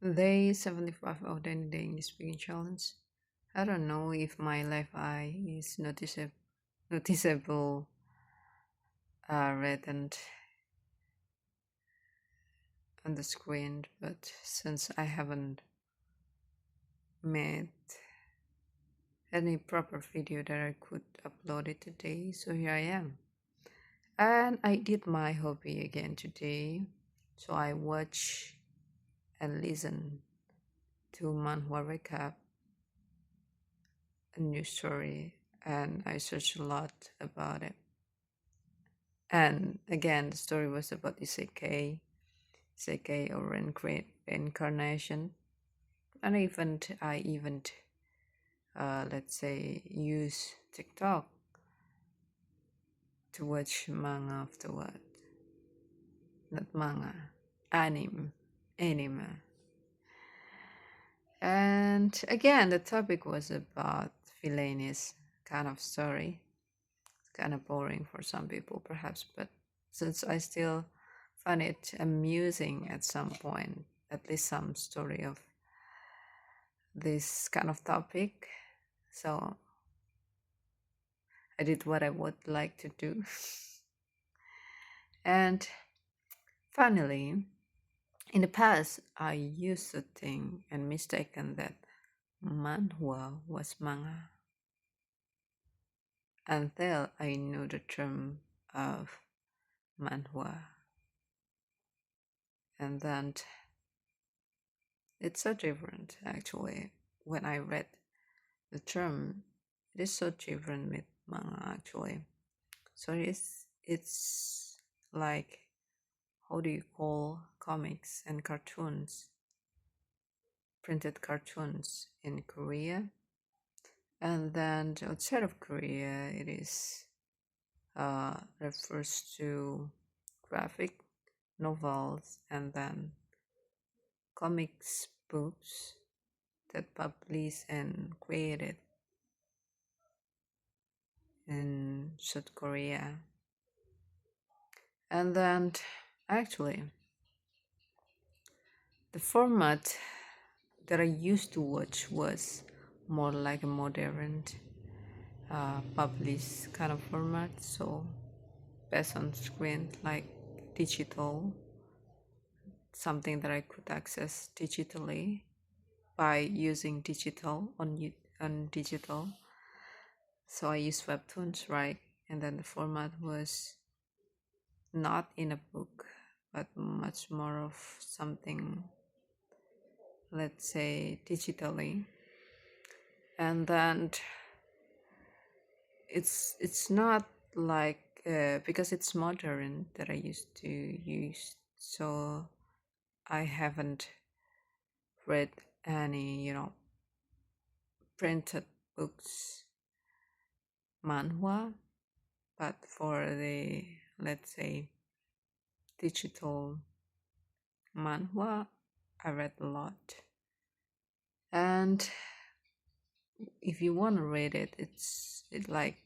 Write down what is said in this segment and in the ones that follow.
Day 75 of the Day English Speaking Challenge. I don't know if my left eye is noticeable reddened on the screen, but since I haven't made any proper video that I could upload it today, so here I am. And I did my hobby again today, so I watch and listen to Manhwa Recap, a new story, and I searched a lot about it. And again, the story was about isekai or reincarnation. And I even let's say use TikTok to watch manga afterward. Not manga, anime. And again, the topic was about villainous kind of story. It's kind of boring for some people, perhaps, but since I still find it amusing at some point, at least some story of this kind of topic. So I did what I would like to do. And finally, in the past, I used to think and mistaken that manhwa was manga until I knew the term of manhwa. And then it's so different actually. When I read the term, it is so different with manga actually. So it's like, how do you call comics and cartoons, printed cartoons in Korea? And then outside of Korea, it is refers to graphic novels and then comics books that published and created in South Korea. And then actually, the format that I used to watch was more like a modern published kind of format, so based on screen, like digital, something that I could access digitally by using digital on digital. So I use webtoons, right? And then the format was not in a book, but much more of something, let's say, digitally. And then it's not like because it's modern that I used to use, so I haven't read any printed books manhwa, but for the, let's say, digital manhwa, I read a lot. And if you want to read it, it like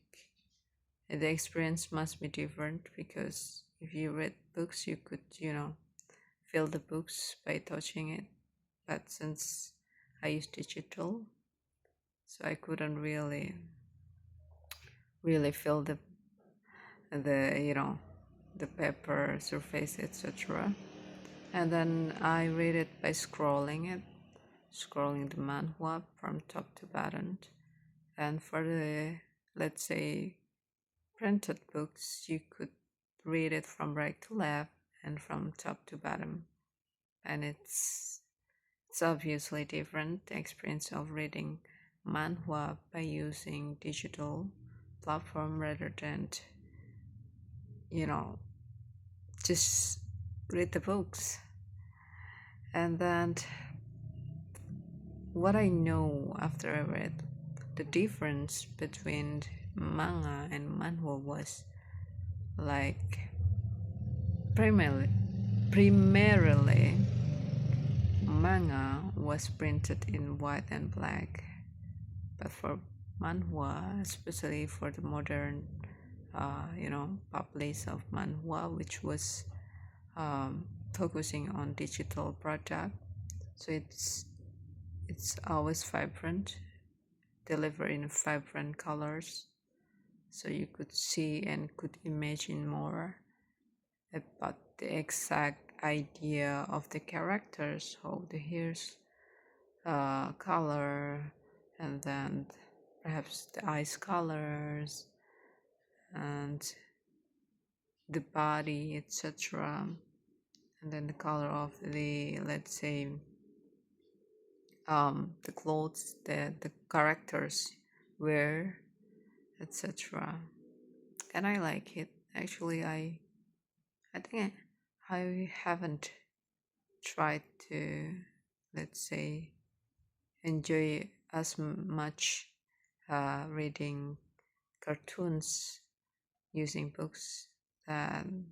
the experience must be different, because if you read books, you could feel the books by touching it. But since I use digital, so I couldn't really feel the the paper surface, etc. And then I read it by scrolling the manhwa from top to bottom. And for the, let's say, printed books, you could read it from right to left and from top to bottom. And it's obviously different, the experience of reading manhwa by using digital platform rather than you know just read the books. And then what I know after I read the difference between manga and manhwa was like primarily manga was printed in white and black, but for manhwa, especially for the modern publish of manhwa, which was focusing on digital product, So it's always vibrant, delivered in vibrant colors, so you could see and could imagine more about the exact idea of the characters, how the hair's color, and then perhaps the eyes colors and the body, etc. And then the color of the, let's say, the clothes that the characters wear, etc. And I like it. Actually, I think I haven't tried to, let's say, enjoy as much reading cartoons using books than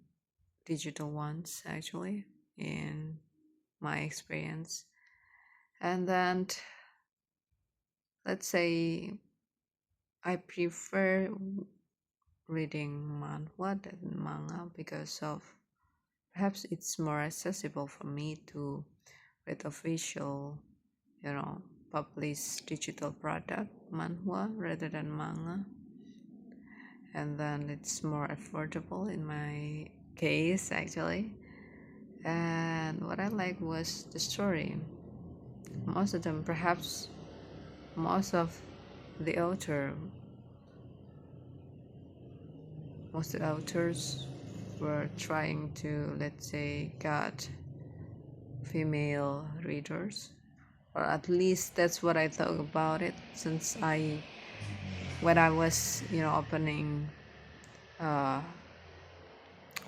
digital ones, actually, in my experience. And then, let's say, I prefer reading manhwa than manga because of perhaps it's more accessible for me to read official, published digital product manhwa rather than manga. And then it's more affordable in my case, actually. And what I like was the story. Most of them, perhaps most of the author, most of the authors were trying to, let's say, get female readers, or at least that's what I thought about it. Since when I was, opening uh,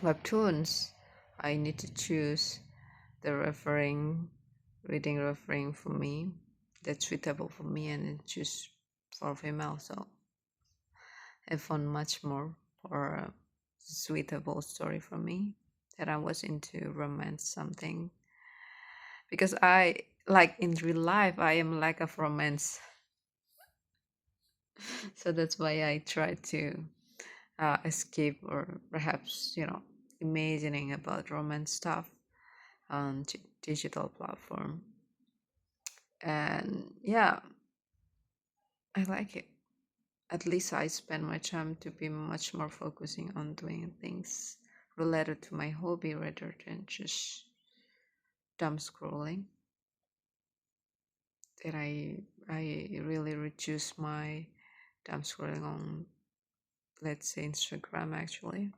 webtoons, I need to choose the reading referring for me that's suitable for me, and then choose for female. So I found much more or a suitable story for me, that I was into romance something, because I like in real life I am lack of romance. So that's why I try to escape, or perhaps imagining about romance stuff on digital platform. And yeah, I like it. At least I spend my time to be much more focusing on doing things related to my hobby rather than just dumb scrolling. That I really reduce my dumb scrolling on, let's say, Instagram, actually,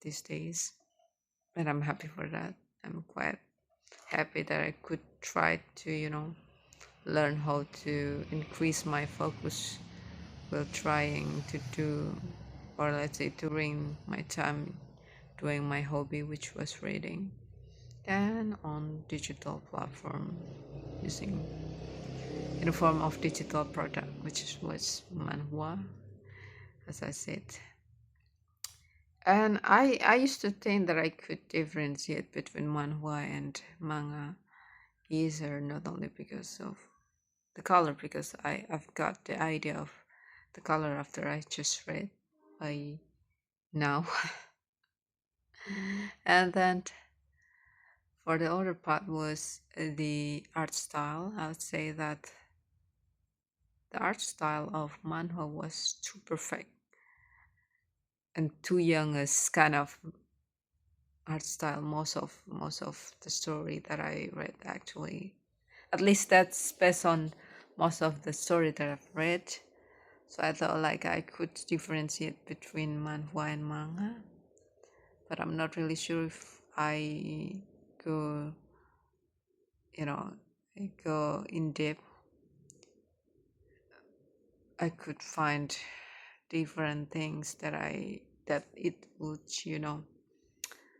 these days. And I'm happy for that. I'm quite happy that I could try to, learn how to increase my focus while trying to do, or let's say during my time doing my hobby, which was reading, and on digital platform, using in the form of digital product, which was manhwa, as I said. And I used to think that I could differentiate between manhwa and manga easier, not only because of the color, because I've got the idea of the color after I just read by now. And then for the other part was the art style. I would say that the art style of manhwa was too perfect and too young as kind of art style. Most of the story that I read, actually, at least that's based on most of the story that I've read. So I thought like I could differentiate between manhwa and manga, but I'm not really sure if I go, you know, go in depth. I could find different things that it would,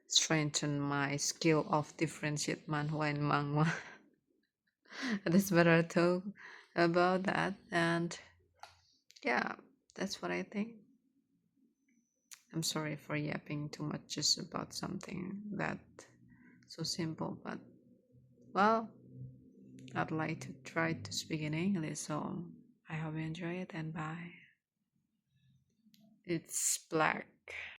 strengthen my skill of differentiate manhwa and manga. That's better I talk about that. And yeah, that's what I think. I'm sorry for yapping too much just about something that so simple, but well, I'd like to try to speak in English, so I hope you enjoy it, and bye. It's black.